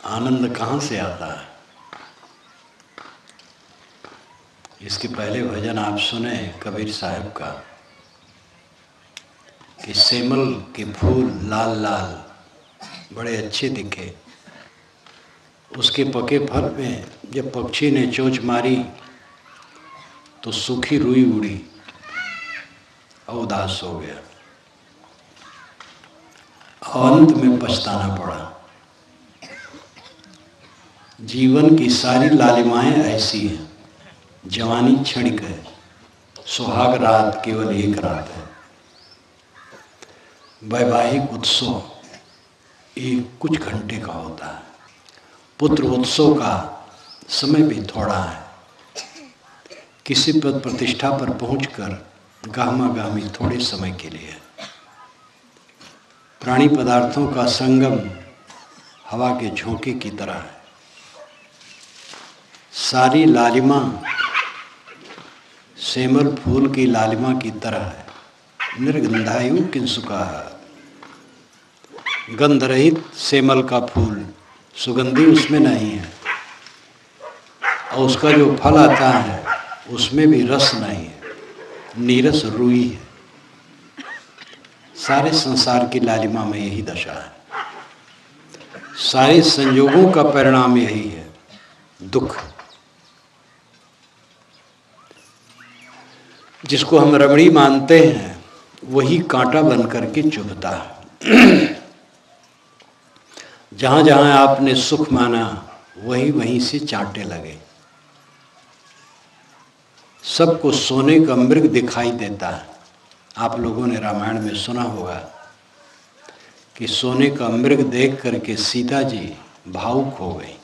आनंद कहाँ से आता है। इसके पहले भजन आप सुने कबीर साहब का कि सेमल के फूल लाल लाल बड़े अच्छे दिखे, उसके पके फल में जब पक्षी ने चोंच मारी तो सूखी रुई उड़ी और उदास हो गया और अंत में पछताना पड़ा। जीवन की सारी लालिमाएं ऐसी हैं, जवानी क्षणिक है, सुहाग रात केवल एक रात है, वैवाहिक उत्सव एक कुछ घंटे का होता है, पुत्र उत्सव का समय भी थोड़ा है, किसी पद प्रतिष्ठा पर पहुंचकर गाहमा गामी थोड़े समय के लिए, प्राणी पदार्थों का संगम हवा के झोंके की तरह है, सारी लालिमा सेमल फूल की लालिमा की तरह है, निर्गंधायु किंसुका है, गंध रहित सेमल का फूल, सुगंधी उसमें नहीं है और उसका जो फल आता है उसमें भी रस नहीं है, नीरस रुई है। सारे संसार की लालिमा में यही दशा है, सारे संयोगों का परिणाम यही है, दुख। जिसको हम रमणी मानते हैं वही कांटा बन करके चुभता है। जहाँ जहाँ आपने सुख माना वहीं वहीं से चांटे लगे। सबको सोने का मृग दिखाई देता है। आप लोगों ने रामायण में सुना होगा कि सोने का मृग देख करके सीता जी भावुक हो गई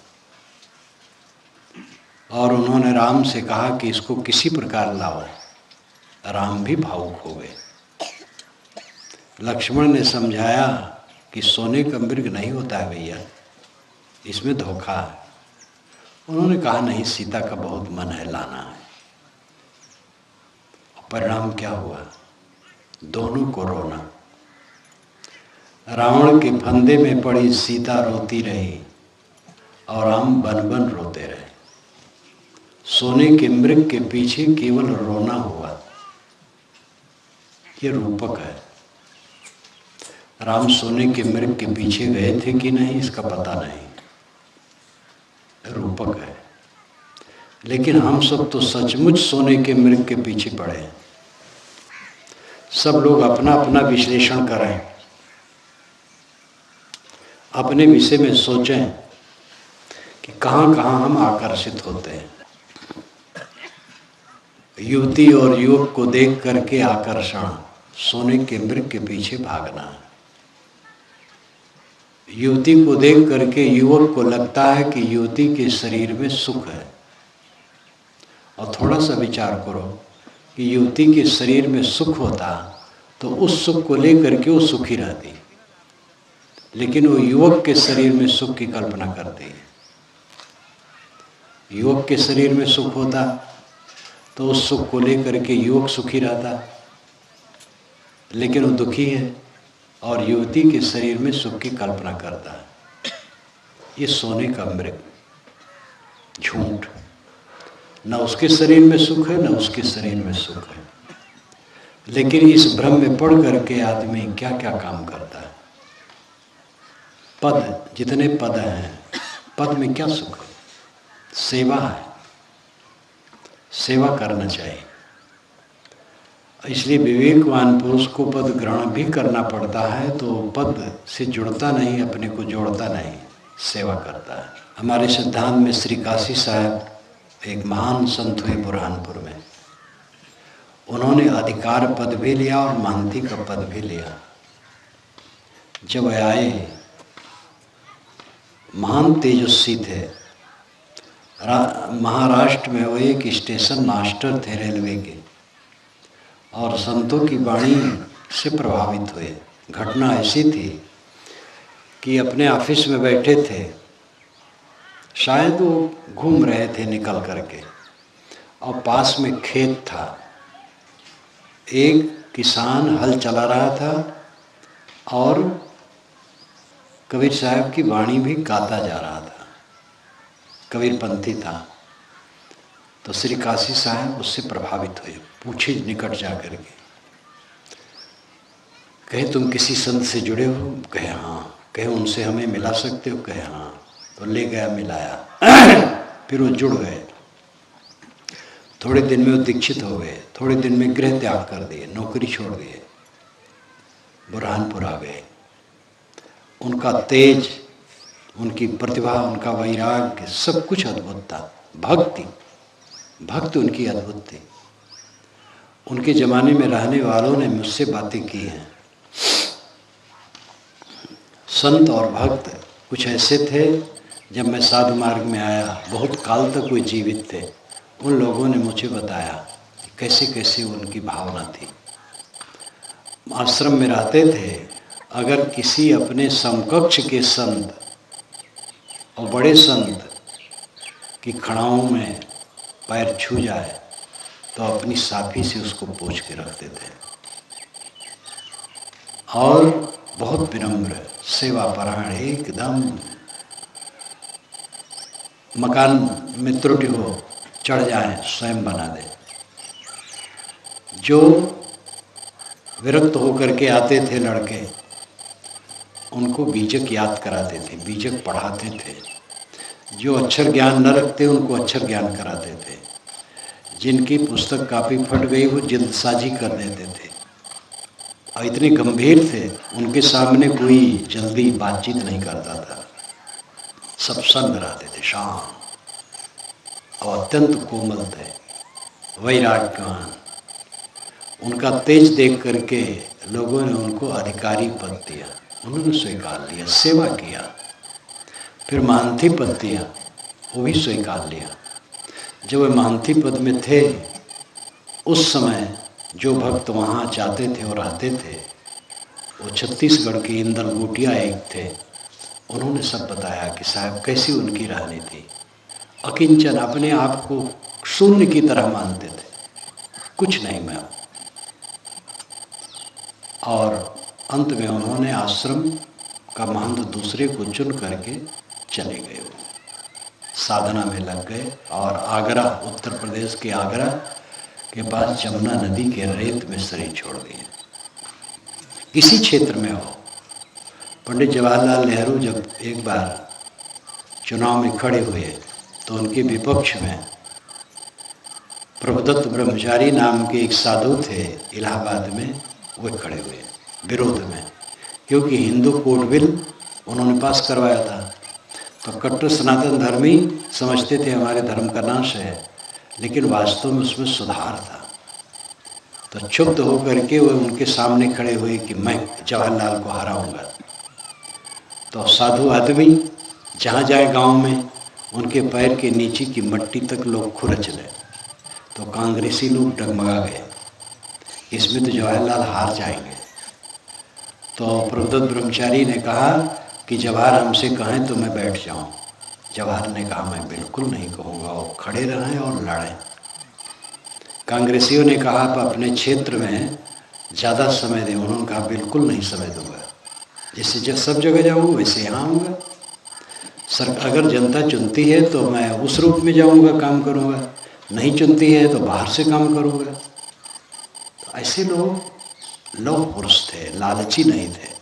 और उन्होंने राम से कहा कि इसको किसी प्रकार लाओ। राम भी भावुक हो गए। लक्ष्मण ने समझाया कि सोने का मृग नहीं होता है भैया, इसमें धोखा है। उन्होंने कहा नहीं, सीता का बहुत मन है, लाना है। परिणाम क्या हुआ? दोनों को रोना। रावण के फंदे में पड़ी सीता रोती रही और राम बन बन रोते रहे। सोने के मृग के पीछे केवल रोना हुआ। ये रूपक है। राम सोने के मृग के पीछे गए थे कि नहीं इसका पता नहीं, रूपक है। लेकिन हम सब तो सचमुच सोने के मृग के पीछे पड़े हैं। सब लोग अपना अपना विश्लेषण करें, अपने विषय में सोचें कि कहाँ कहाँ हम आकर्षित होते हैं। युवती और युवक को देख करके आकर्षण, सोने के मृग के पीछे भागना। युवती को देख करके युवक को लगता है कि युवती के शरीर में सुख है, और थोड़ा सा विचार करो कि युवती के शरीर में सुख होता तो उस सुख को लेकर के वो सुखी रहती, लेकिन वो युवक के शरीर में सुख की कल्पना करती है। युवक के शरीर में सुख होता तो उस सुख को लेकर के युवक सुखी रहता, लेकिन वो दुखी है और युवती के शरीर में सुख की कल्पना करता है। ये सोने का मृग, झूठ। न उसके शरीर में सुख है, न उसके शरीर में सुख है, लेकिन इस भ्रम में पड़ करके आदमी क्या क्या काम करता है। पद, जितने पद हैं, पद में क्या सुख है? सेवा है, सेवा करना चाहिए। इसलिए विवेकवान पुरुष को पद ग्रहण भी करना पड़ता है, तो पद से जुड़ता नहीं, अपने को जोड़ता नहीं, सेवा करता है। हमारे सिद्धांत में श्री काशी साहब एक महान संत हुए बुरहानपुर में। उन्होंने अधिकार पद भी लिया और महंती का पद भी लिया। जब आए, महान तेजस्वी थे। महाराष्ट्र में वो एक स्टेशन मास्टर थे रेलवे के, और संतों की वाणी से प्रभावित हुए। घटना ऐसी थी कि अपने ऑफिस में बैठे थे, शायद वो घूम रहे थे निकल करके, और पास में खेत था। एक किसान हल चला रहा था और कबीर साहब की वाणी भी गाता जा रहा था, कबीरपंथी था। तो श्री काशी साहब उससे प्रभावित हुए, पूछे निकट जा करके, कहे तुम किसी संत से जुड़े हो? कहे हाँ। कहे उनसे हमें मिला सकते हो? कहे हाँ। तो ले गया, मिलाया। फिर वो जुड़ गए। थोड़े दिन में वो दीक्षित हो गए, थोड़े दिन में गृह त्याग कर दिए, नौकरी छोड़ दिए, बुरहानपुर आ गए। उनका तेज, उनकी प्रतिभा, उनका वैराग्य, सब कुछ अद्भुत था। भक्ति उनकी अद्भुत थी। उनके ज़माने में रहने वालों ने मुझसे बातें की हैं। संत और भक्त कुछ ऐसे थे, जब मैं साधु मार्ग में आया, बहुत काल तक वे जीवित थे। उन लोगों ने मुझे बताया कैसे कैसे उनकी भावना थी। आश्रम में रहते थे, अगर किसी अपने समकक्ष के संत और बड़े संत की खड़ाओं में पैर छू जाए तो अपनी साफी से उसको पोंछ के रखते थे। और बहुत विनम्र, सेवापरायण, एकदम मकान में त्रुटि हो, चढ़ जाए स्वयं बना दे। जो विरक्त होकर के आते थे लड़के, उनको बीजक याद कराते थे, बीजक पढ़ाते थे। जो अक्षर ज्ञान न रखते उनको अक्षर ज्ञान कराते थे। जिनकी पुस्तक कापी फट गई वो जल्दसाजी कर देते थे। और इतने गंभीर थे, उनके सामने कोई जल्दी बातचीत नहीं करता था। सब संग रहते थे, शांत और अत्यंत कोमल थे, वैराग्यवान। उनका तेज देख करके लोगों ने उनको अधिकारी पद दिया, उन्होंने स्वीकार लिया, सेवा किया। फिर महंती पद दिया, वो भी स्वीकार लिया। जब वे महंती पद में थे, उस समय जो भक्त वहाँ जाते थे और रहते थे, वो छत्तीसगढ़ के इंदल गोटिया एक थे। उन्होंने सब बताया कि साहब कैसी उनकी रहनी थी। अकिंचन, अपने आप को शून्य की तरह मानते थे, कुछ नहीं मैं। और अंत में उन्होंने आश्रम का महंत दूसरे को चुन करके चले गए। वो साधना में लग गए और आगरा, उत्तर प्रदेश के आगरा के पास जमुना नदी के रेत में शरीर छोड़ दिए। किसी क्षेत्र में हो, पंडित जवाहरलाल नेहरू जब एक बार चुनाव में खड़े हुए तो उनके विपक्ष में प्रभुदत्त ब्रह्मचारी नाम के एक साधु थे इलाहाबाद में, वो खड़े हुए विरोध में, क्योंकि हिंदू कोड बिल उन्होंने पास करवाया था। तो कट्टर सनातन धर्मी समझते थे हमारे धर्म का नाश है, लेकिन वास्तव में उसमें सुधार था। तो क्षुब्ध होकर के वो उनके सामने खड़े हुए कि मैं जवाहरलाल को हराऊंगा। तो साधु आदमी जहाँ जाए गांव में, उनके पैर के नीचे की मट्टी तक लोग खुरच ले। तो कांग्रेसी लोग डगमगा गए, इसमें तो जवाहरलाल हार जाएंगे। तो प्रभुदत्त ब्रह्मचारी ने कहा कि जवाहर हमसे कहें तो मैं बैठ जाऊं। जवाहर ने कहा मैं बिल्कुल नहीं कहूँगा, वो खड़े रहें और लड़ें। कांग्रेसियों ने कहा आप अपने क्षेत्र में ज़्यादा समय दें। उन्होंने कहा बिल्कुल नहीं समय दूंगा, जैसे सब जगह जाऊँगा वैसे यहाँ आऊँगा। अगर जनता चुनती है तो मैं उस रूप में जाऊँगा, काम करूँगा, नहीं चुनती है तो बाहर से काम करूँगा। तो ऐसे लोग लौह पुरुष थे, लालची नहीं थे।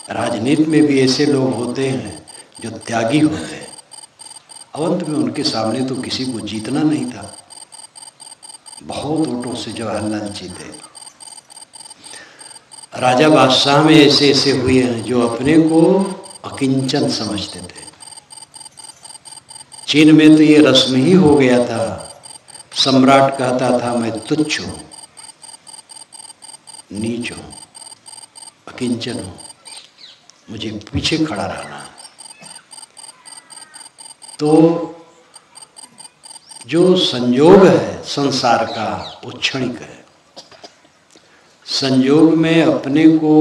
राजनीति में भी ऐसे लोग होते हैं जो त्यागी होते हैं। अंत में उनके सामने तो किसी को जीतना नहीं था, बहुत वोटों से जवाहरलाल जीते। राजा बादशाह में ऐसे ऐसे हुए हैं जो अपने को अकिंचन समझते थे। चीन में तो ये रस्म ही हो गया था, सम्राट कहता था मैं तुच्छ हूँ, नीच हूँ, अकिंचन हूँ, मुझे पीछे खड़ा रहना है। तो जो संयोग है संसार का वो क्षणिक है। संयोग में अपने को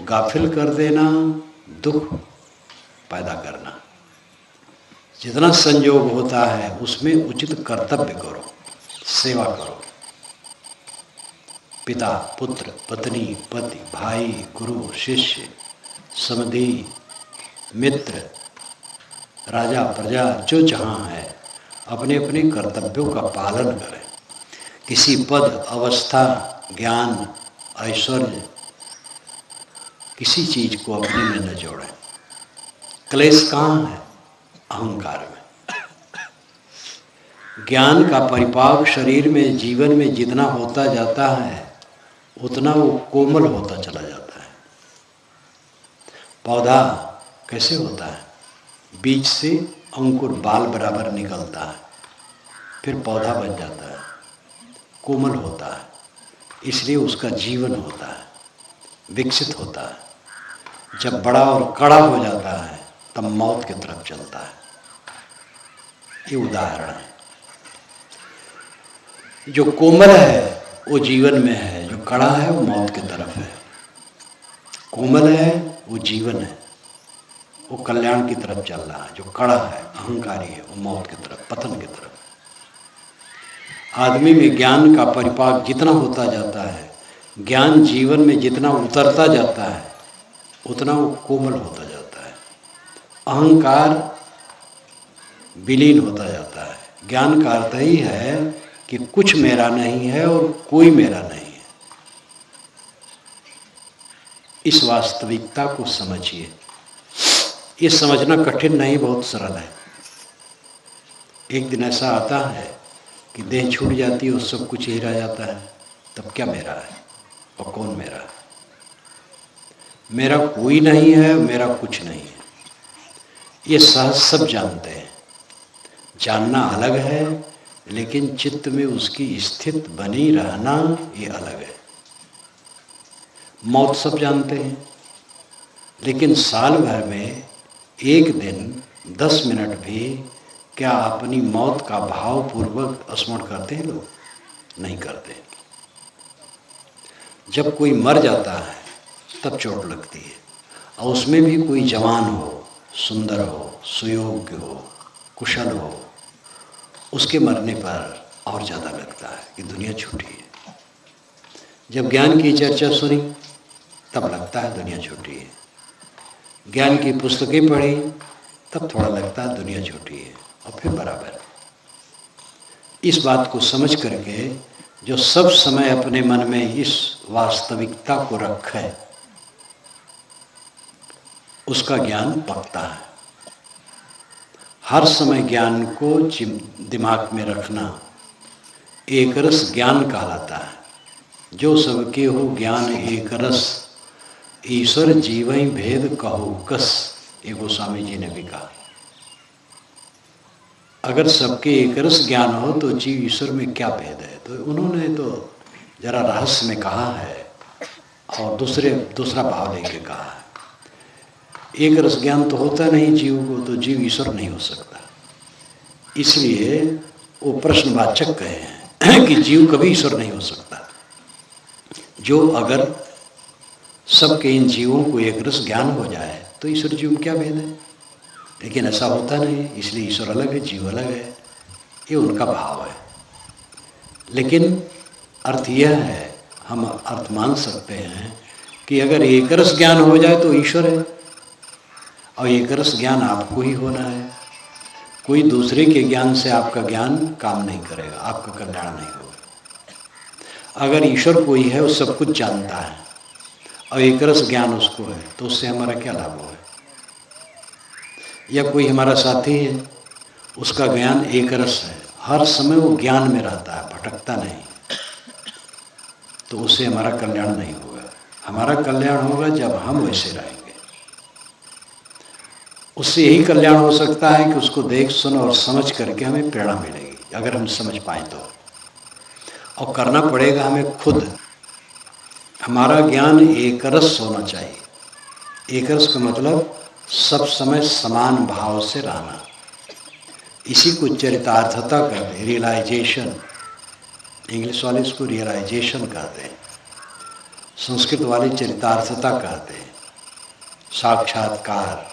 गाफिल कर देना, दुख पैदा करना। जितना संयोग होता है उसमें उचित कर्तव्य करो, सेवा करो। पिता, पुत्र, पत्नी, पति, भाई, गुरु, शिष्य, समधी, मित्र, राजा, प्रजा जो जहाँ है अपने अपने कर्तव्यों का पालन करें। किसी पद, अवस्था, ज्ञान, ऐश्वर्य, किसी चीज को अपने में न जोड़ें। क्लेश कहाँ है? अहंकार में। ज्ञान का परिपाक शरीर में, जीवन में जितना होता जाता है उतना वो कोमल होता चला जाता है। पौधा कैसे होता है? बीज से अंकुर बाल बराबर निकलता है, फिर पौधा बन जाता है, कोमल होता है, इसलिए उसका जीवन होता है, विकसित होता है। जब बड़ा और कड़ा हो जाता है तब मौत की तरफ चलता है। ये उदाहरण है। जो कोमल है वो जीवन में है, जो कड़ा है वो मौत की तरफ है। कोमल है वो जीवन है, वो कल्याण की तरफ चल रहा है। जो कड़ा है, अहंकारी है, वो मौत की तरफ, पतन की तरफ। आदमी में ज्ञान का परिपाक जितना होता जाता है, ज्ञान जीवन में जितना उतरता जाता है उतना वो कोमल होता जाता है। अहंकार विलीन होता जाता है। ज्ञान का अर्थ ही है कि कुछ मेरा नहीं है और कोई मेरा नहीं है। इस वास्तविकता को समझिए। ये समझना कठिन नहीं, बहुत सरल है। एक दिन ऐसा आता है कि देह छूट जाती है और सब कुछ ही रह जाता है, तब क्या मेरा है और कौन मेरा है? मेरा कोई नहीं है, मेरा कुछ नहीं है। ये सहज सब जानते हैं। जानना अलग है, लेकिन चित्त में उसकी स्थित बनी रहना ये अलग है। मौत सब जानते हैं, लेकिन साल भर में एक दिन 10 मिनट भी क्या अपनी मौत का भावपूर्वक स्मरण करते हैं? लोग नहीं करते। जब कोई मर जाता है तब चोट लगती है, और उसमें भी कोई जवान हो, सुंदर हो, सुयोग्य हो, कुशल हो, उसके मरने पर और ज़्यादा लगता है कि दुनिया छूटी है। जब ज्ञान की चर्चा सुनी तब लगता है दुनिया छूटी है। ज्ञान की पुस्तकें पढ़ी तब थोड़ा लगता है दुनिया छूटी है, और फिर बराबर। इस बात को समझ करके जो सब समय अपने मन में इस वास्तविकता को रखे उसका ज्ञान पकता है। हर समय ज्ञान को दिमाग में रखना एक रस ज्ञान कहलाता है। जो सबके हो ज्ञान एक रस, ईश्वर जीवई भेद कहो कस, ये गोस्वामी जी ने भी कहा। अगर सबके एक रस ज्ञान हो तो जीव ईश्वर में क्या भेद है? तो उन्होंने तो जरा रहस्य में कहा है और दूसरा भाव लेके कहा है। एक रस ज्ञान तो होता नहीं जीव को, तो जीव ईश्वर नहीं हो सकता। इसलिए वो प्रश्नवाचक कहे हैं कि जीव कभी ईश्वर नहीं हो सकता। जो अगर सबके इन जीवों को एक रस ज्ञान हो जाए तो ईश्वर जीव में क्या भेद है? लेकिन ऐसा होता नहीं, इसलिए ईश्वर अलग है, जीव अलग है। ये उनका भाव है। लेकिन अर्थ यह है, हम अर्थ मान सकते हैं कि अगर एक रस ज्ञान हो जाए तो ईश्वर है, और एक रस ज्ञान आपको ही होना है। कोई दूसरे के ज्ञान से आपका ज्ञान काम नहीं करेगा, आपका कल्याण नहीं होगा। अगर ईश्वर कोई है, वो सब कुछ जानता है और एक रस ज्ञान उसको है, तो उससे हमारा क्या लाभ होगा? या कोई हमारा साथी है, उसका ज्ञान एक रस है, हर समय वो ज्ञान में रहता है, भटकता नहीं, तो उससे हमारा कल्याण नहीं होगा। हमारा कल्याण होगा जब हम वैसे रहेंगे। उससे यही कल्याण हो सकता है कि उसको देख सुन और समझ करके हमें प्रेरणा मिलेगी, अगर हम समझ पाए तो। और करना पड़ेगा हमें खुद। हमारा ज्ञान एक रस होना चाहिए। एक रस का मतलब सब समय समान भाव से रहना। इसी को चरितार्थता कहते हैं, रियलाइजेशन। इंग्लिश वाले इसको रियलाइजेशन कहते हैं, संस्कृत वाले चरितार्थता कहते हैं, साक्षात्कार।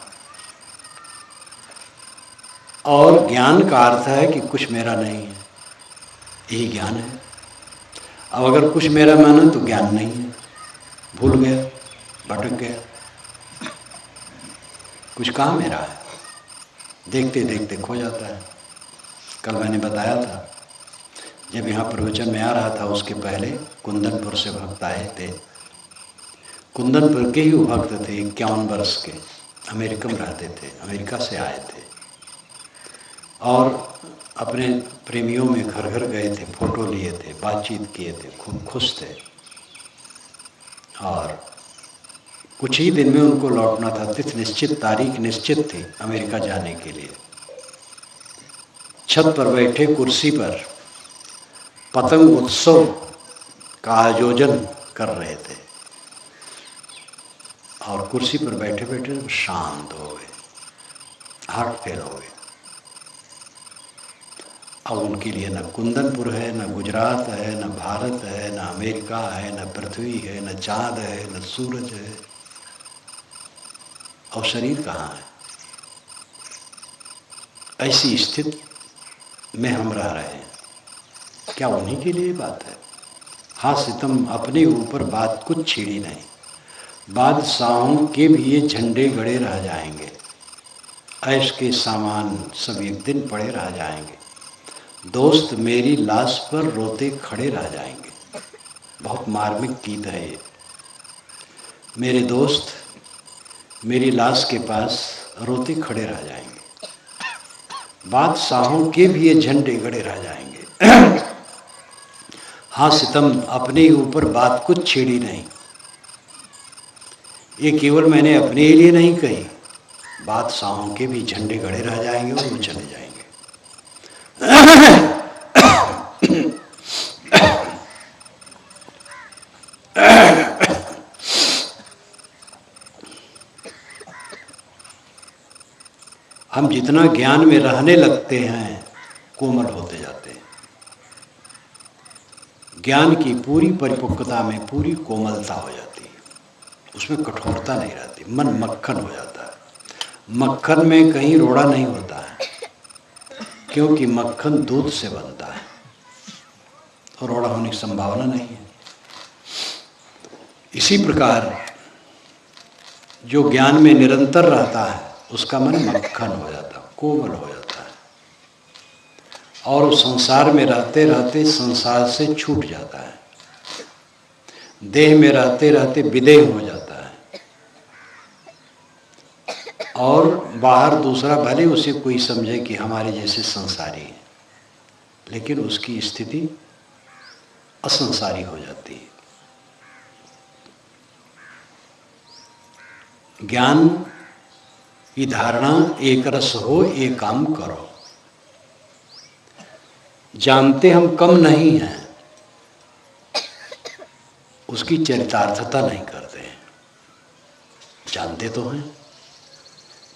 और ज्ञान का अर्थ है कि कुछ मेरा नहीं है, यही ज्ञान है। अब अगर कुछ मेरा माना तो ज्ञान नहीं है, भूल गया, भटक गया। कुछ काम मेरा है, देखते देखते खो जाता है। कल मैंने बताया था, जब यहाँ प्रवचन में आ रहा था उसके पहले कुंदनपुर से भक्त आए थे। कुंदनपुर के ही वो भक्त थे, 51 वर्ष के, अमेरिका में रहते थे, अमेरिका से आए थे और अपने प्रेमियों में घर घर गए थे, फोटो लिए थे, बातचीत किए थे, खूब खुश थे। और कुछ ही दिन में उनको लौटना था, तिथि निश्चित, तारीख निश्चित थी अमेरिका जाने के लिए। छत पर बैठे कुर्सी पर पतंग उत्सव का आयोजन कर रहे थे और कुर्सी पर बैठे बैठे शांत हो गए, हार्ट फेल हो गए। अब उनके लिए न कुंदनपुर है, न गुजरात है, न भारत है, न अमेरिका है, न पृथ्वी है, न चाँद है, न सूरज है, और शरीर कहाँ है। ऐसी स्थिति में हम रह रहे हैं। क्या उन्हीं के लिए बात है? हाँ, सितम अपने ऊपर बात कुछ छेड़ी नहीं, बादशाहों के भी ये झंडे गड़े रह जाएंगे, ऐश के सामान सब एक दिन पड़े रह जाएंगे, दोस्त मेरी लाश पर रोते खड़े रह जाएंगे। बहुत मार्मिक गीत है ये। मेरे दोस्त मेरी लाश के पास रोते खड़े रह जाएंगे, बादशाहों के भी ये झंडे गड़े रह जाएंगे। हाँ, सितम अपने ऊपर बात कुछ छेड़ी नहीं, ये केवल मैंने अपने लिए नहीं कही, बादशाहों के भी झंडे गड़े रह जाएंगे और वो चले जाएंगे। हम जितना ज्ञान में रहने लगते हैं, कोमल होते जाते हैं। ज्ञान की पूरी परिपक्वता में पूरी कोमलता हो जाती है, उसमें कठोरता नहीं रहती, मन मक्खन हो जाता है। मक्खन में कहीं रोड़ा नहीं होता है, क्योंकि मक्खन दूध से बनता है और रोड़ा होने की संभावना नहीं है। इसी प्रकार जो ज्ञान में निरंतर रहता है उसका मन मक्खन हो जाता है, कोमल हो जाता है, और उस संसार में रहते रहते संसार से छूट जाता है, देह में रहते रहते विदेह हो जाता है, और बाहर दूसरा भले उसे कोई समझे कि हमारे जैसे संसारी है, लेकिन उसकी स्थिति असंसारी हो जाती है। ज्ञान की धारणा एक रस हो, एक काम करो। जानते हम कम नहीं हैं, उसकी चरितार्थता नहीं करते हैं। जानते तो हैं,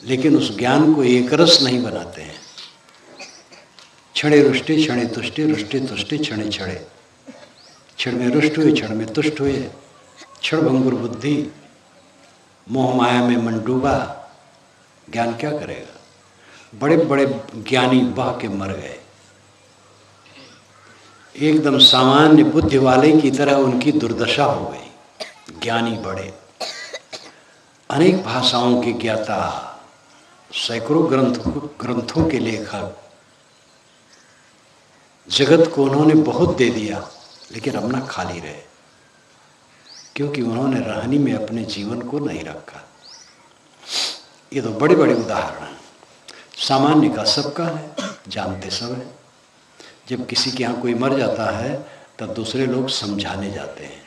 लेकिन उस ज्ञान को एक रस नहीं बनाते हैं। क्षणे रुष्टि क्षणे तुष्टि, रुष्टि तुष्टि क्षणे क्षणे, क्षण में रुष्ट हुए, क्षण में तुष्ट हुए, क्षण भंगुर बुद्धि, मोह माया में मन डूबा। ज्ञान क्या करेगा? बड़े बड़े ज्ञानी बह के मर गए, एकदम सामान्य बुद्धि वाले की तरह उनकी दुर्दशा हो गई। ज्ञानी बड़े, अनेक भाषाओं के ज्ञाता, सैकड़ों ग्रंथों के लेखक, जगत को उन्होंने बहुत दे दिया, लेकिन अपना खाली रहे, क्योंकि उन्होंने रहनी में अपने जीवन को नहीं रखा। ये तो बड़े बड़े उदाहरण हैं। सामान्य का सबका है, जानते सब है। जब किसी के यहाँ कोई मर जाता है तब दूसरे लोग समझाने जाते हैं,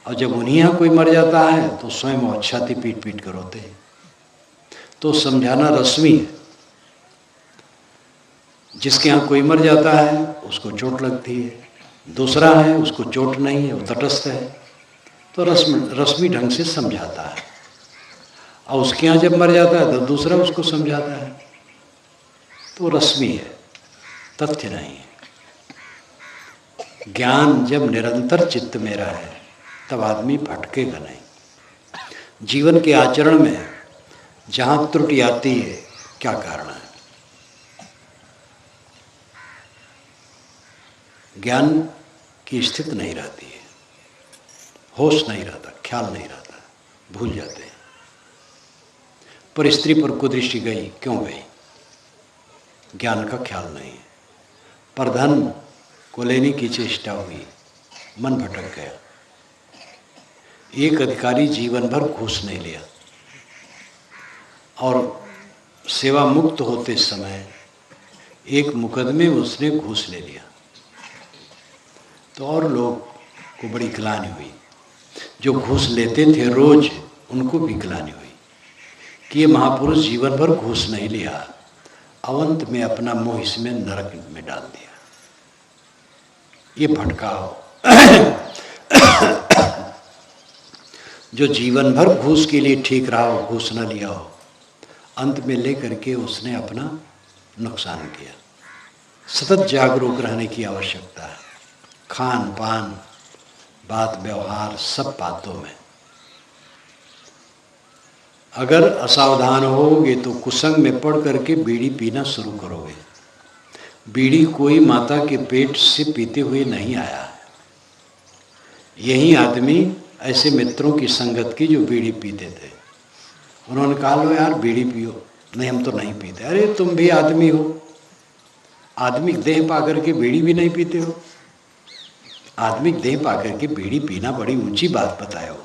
और जब उन्हीं यहाँ कोई मर जाता है तो स्वयं वो छाती पीट पीट कर रोते हैं। तो समझाना रस्मी है। जिसके यहाँ कोई मर जाता है उसको चोट लगती है, दूसरा है उसको चोट नहीं है, वो तटस्थ है, तो रस्मी ढंग से समझाता है। और उसके यहाँ जब मर जाता है तो दूसरा उसको समझाता है, तो रस्मी है, तथ्य नहीं है। ज्ञान जब निरंतर चित्त में रहे तब आदमी भटकेगा नहीं। जीवन के आचरण में जहाँ त्रुटि आती है, क्या कारण है? ज्ञान की स्थिति नहीं रहती है, होश नहीं रहता, ख्याल नहीं रहता, भूल जाते हैं। पर स्त्री पर कुदृष्टि गई, क्यों गई? ज्ञान का ख्याल नहीं है। पर धन को लेने की चेष्टा हुई, मन भटक गया। एक अधिकारी जीवन भर घूस नहीं लिया और सेवा मुक्त होते समय एक मुकदमे में उसने घूस ले लिया, तो और लोग को बड़ी गिलानी हुई। जो घूस लेते थे रोज, उनको भी गिलानी हुई कि ये महापुरुष जीवन भर घूस नहीं लिया, अवंत में अपना मोह इसमें नरक में डाल दिया। ये भटकाव जो जीवन भर घूस के लिए ठीक रहा हो, घूस न लिया हो, अंत में लेकर के उसने अपना नुकसान किया। सतत जागरूक रहने की आवश्यकता है, खान पान, बात व्यवहार, सब बातों में। अगर असावधान होगे तो कुसंग में पड़ करके बीड़ी पीना शुरू करोगे। बीड़ी कोई माता के पेट से पीते हुए नहीं आया है। यही आदमी ऐसे मित्रों की संगत की जो बीड़ी पीते थे, उन्होंने कहा लो यार बीड़ी पियो, नहीं हम तो नहीं पीते। अरे तुम भी आदमी हो, आदमी देह पा करके बीड़ी भी नहीं पीते हो? आदमी देह पा करके बीड़ी पीना बड़ी ऊंची बात बताए हो।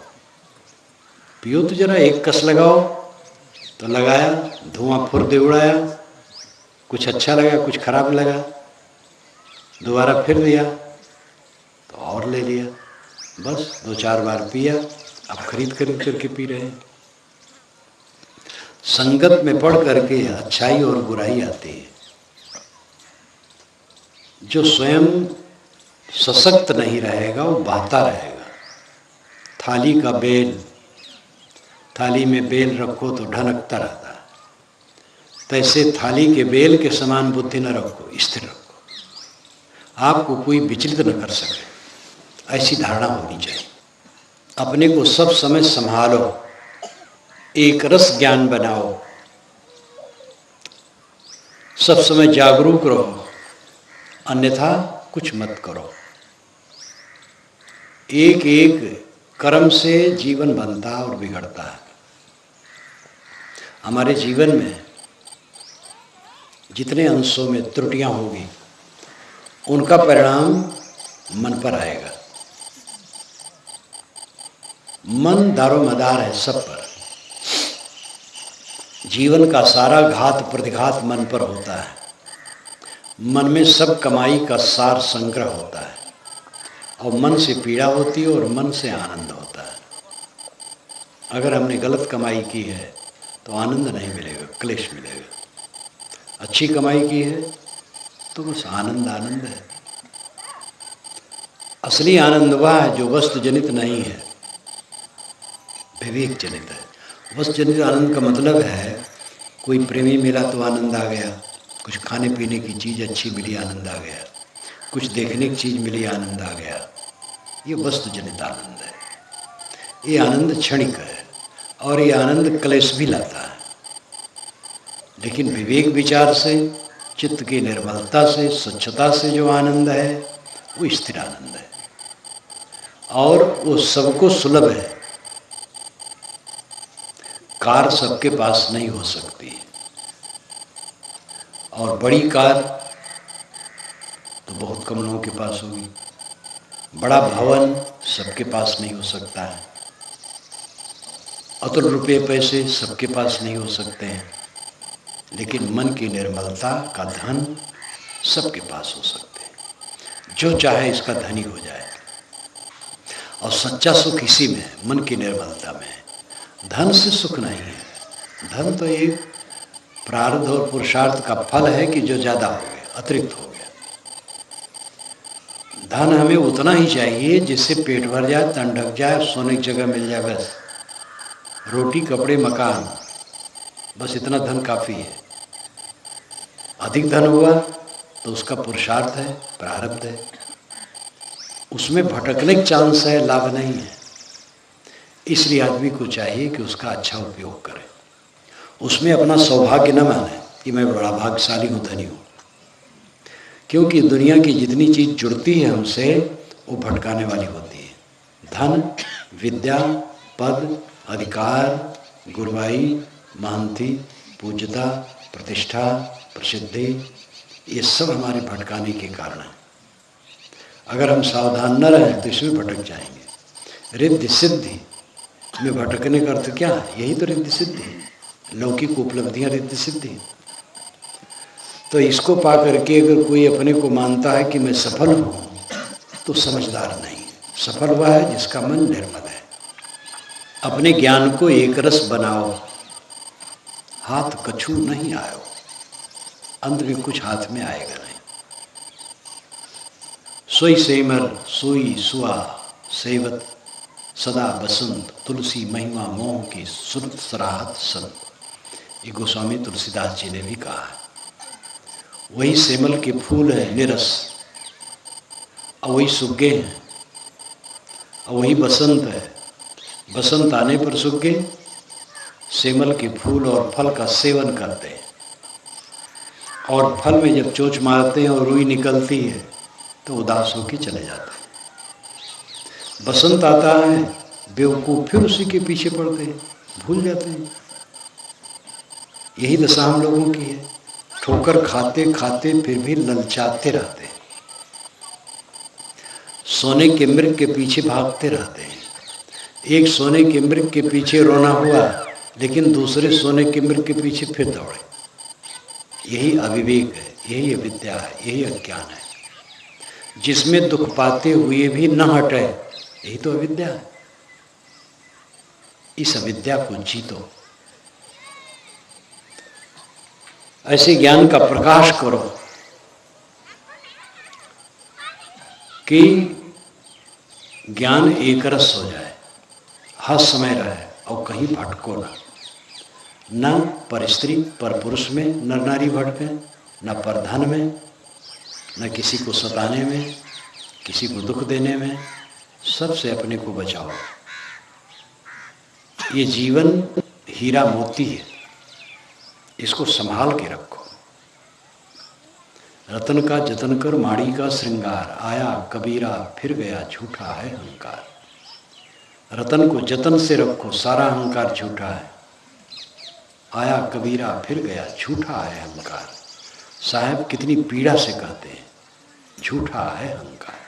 पियो तो जरा, एक कस लगाओ। तो लगाया, धुआं फुर दे उड़ाया, कुछ अच्छा लगा कुछ खराब लगा, दोबारा फिर दिया तो और ले लिया। बस 2-4 बार पिया, अब खरीद करके पी रहे हैं। संगत में पढ़ करके अच्छाई और बुराई आती है। जो स्वयं सशक्त नहीं रहेगा वो बहता रहेगा। थाली का बेल, थाली में बेल रखो तो ढनकता रहता है, तैसे थाली के बेल के समान बुद्धि न रखो, स्थिर रखो, आपको कोई विचलित न कर सके, ऐसी धारणा होनी चाहिए। अपने को सब समय संभालो, एक रस ज्ञान बनाओ, सब समय जागरूक रहो, अन्यथा कुछ मत करो। एक एक कर्म से जीवन बनता और बिगड़ता है। हमारे जीवन में जितने अंशों में त्रुटियां होगी, उनका परिणाम मन पर आएगा। मन दारोमदार है सब पर। जीवन का सारा घात प्रतिघात मन पर होता है। मन में सब कमाई का सार संग्रह होता है, और मन से पीड़ा होती है और मन से आनंद होता है। अगर हमने गलत कमाई की है तो आनंद नहीं मिलेगा, क्लेश मिलेगा। अच्छी कमाई की है तो बस आनंद आनंद है। असली आनंद वह है जो वस्तु जनित नहीं है, विवेक जनित है। वस्तु जनित आनंद का मतलब है कोई प्रेमी मिला तो आनंद आ गया, कुछ खाने पीने की चीज़ अच्छी मिली आनंद आ गया, कुछ देखने की चीज़ मिली आनंद आ गया। ये वस्तु जनित आनंद है। ये आनंद क्षणिक है और ये आनंद क्लेश भी लाता है। लेकिन विवेक विचार से, चित्त की निर्मलता से, स्वच्छता से जो आनंद है वो स्थिर आनंद है, और वो सबको सुलभ है। कार सबके पास नहीं हो सकती, और बड़ी कार तो बहुत कम लोगों के पास होगी। बड़ा भवन सबके पास नहीं हो सकता है। अतुल रुपये पैसे सबके पास नहीं हो सकते हैं, लेकिन मन की निर्मलता का धन सबके पास हो सकते हैं। जो चाहे इसका धनी हो जाए, और सच्चा सुख इसी में है, मन की निर्मलता में है। धन से सुख नहीं है। धन तो एक प्रारब्ध और पुरुषार्थ का फल है कि जो ज़्यादा हो गया, अतिरिक्त हो गया। धन हमें उतना ही चाहिए जिससे पेट भर जाए, तन ढक जाए, सोने की जगह मिल जाए, बस रोटी कपड़े मकान, बस इतना धन काफ़ी है। अधिक धन हुआ तो उसका पुरुषार्थ है, प्रारब्ध है, उसमें भटकने का चांस है, लाभ नहीं है। इसलिए आदमी को चाहिए कि उसका अच्छा उपयोग करे, उसमें अपना सौभाग्य न माने कि मैं बड़ा भाग्यशाली हूँ, धनी हूँ। क्योंकि दुनिया की जितनी चीज़ जुड़ती है हमसे, वो भटकाने वाली होती है। धन, विद्या, पद, अधिकार, गुरुवाई, महांति, पूज्यता, प्रतिष्ठा, प्रसिद्धि, ये सब हमारे भटकाने के कारण है। अगर हम सावधान न रहें तो इसमें भटक जाएंगे। रिद्धि सिद्धि में भटकने का अर्थ क्या है? यही तो रिद्धि सिद्धि, लौकिक उपलब्धियां रिद्धि सिद्धि। तो इसको पा करके अगर कोई अपने को मानता है कि मैं सफल हूँ तो समझदार नहीं। सफल हुआ है जिसका मन निर्मल है। अपने ज्ञान को एक रस बनाओ, हाथ कछु नहीं आयो, अंत में कुछ हाथ में आएगा नहीं। सोई सेमर सोई सुआ सेवत सदा बसंत, तुलसी महिमा मोह की सुरत सराहत संत। ये गोस्वामी तुलसीदास जी ने भी कहा है। वही सेमल के फूल है निरस, और वही सुग्गे हैं, और वही बसंत है। बसंत आने पर सुग्गे सेमल के फूल और फल का सेवन करते हैं, और फल में जब चोंच मारते हैं और रुई निकलती है तो उदास होकर चले जाते हैं। बसंत आता है, बेवकूफ़ फिर उसी के पीछे पड़ते हैं, भूल जाते हैं। यही दशा हम लोगों की है। ठोकर खाते खाते फिर भी ललचाते रहते हैं, सोने के मृग के पीछे भागते रहते हैं। एक सोने के मृग के पीछे रोना हुआ, लेकिन दूसरे सोने के मृग के पीछे फिर दौड़े। यही अविवेक है, यही अविद्या है, यही अज्ञान है। जिसमें दुख पाते हुए भी न हटे, यही तो अविद्या है। इस अविद्या को जीतो, ऐसे ज्ञान का प्रकाश करो कि ज्ञान एक रस हो जाए, हर समय रहे और कहीं भटको ना। न पर स्त्री पर पुरुष में नर नारी भटके, न पर धन में, न किसी को सताने में, किसी को दुख देने में। सबसे अपने को बचाओ। ये जीवन हीरा मोती है, इसको संभाल के रखो। रतन का जतन कर माड़ी का श्रृंगार, आया कबीरा फिर गया झूठा है अहंकार। रतन को जतन से रखो, सारा अहंकार झूठा है। आया कबीरा फिर गया झूठा है अहंकार। साहब कितनी पीड़ा से कहते हैं, झूठा है अहंकार।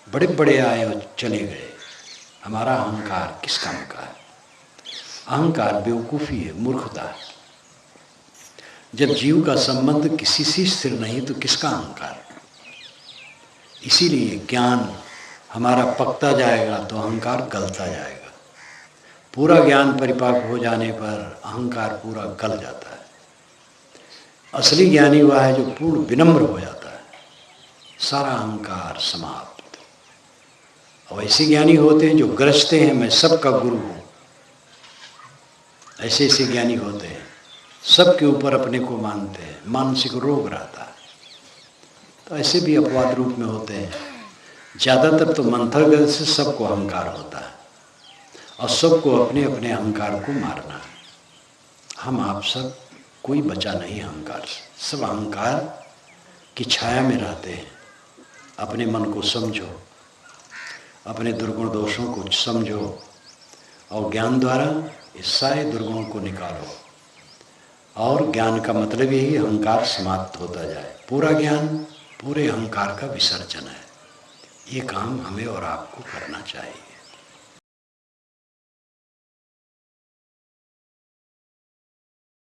बड़े बड़े आए और चले गए, हमारा अहंकार किस काम का है? अहंकार बेवकूफ़ी है, मूर्खता है। जब जीव का संबंध किसी से स्थिर नहीं तो किसका अहंकार? इसीलिए ज्ञान हमारा पकता जाएगा तो अहंकार गलता जाएगा। पूरा ज्ञान परिपाक हो जाने पर अहंकार पूरा गल जाता है। असली ज्ञानी वह है जो पूर्ण विनम्र हो जाता है, सारा अहंकार समाप्त। और ऐसे ज्ञानी होते हैं जो गरजते हैं मैं सबका गुरु हूँ। ऐसे ऐसे ज्ञानी होते हैं, सबके ऊपर अपने को मानते हैं, मानसिक रोग रहता है। तो ऐसे भी अपवाद रूप में होते हैं। ज़्यादातर तो मंथर गति से सबको अहंकार होता है, और सबको अपने अपने अहंकार को मारना है। हम आप सब कोई बचा नहीं अहंकार से, सब अहंकार की छाया में रहते हैं। अपने मन को समझो, अपने दुर्गुण दोषों को समझो, और ज्ञान द्वारा इस सारे दुर्गुणों को निकालो। और ज्ञान का मतलब यही अहंकार समाप्त होता जाए। पूरा ज्ञान पूरे अहंकार का विसर्जन है। ये काम हमें और आपको करना चाहिए।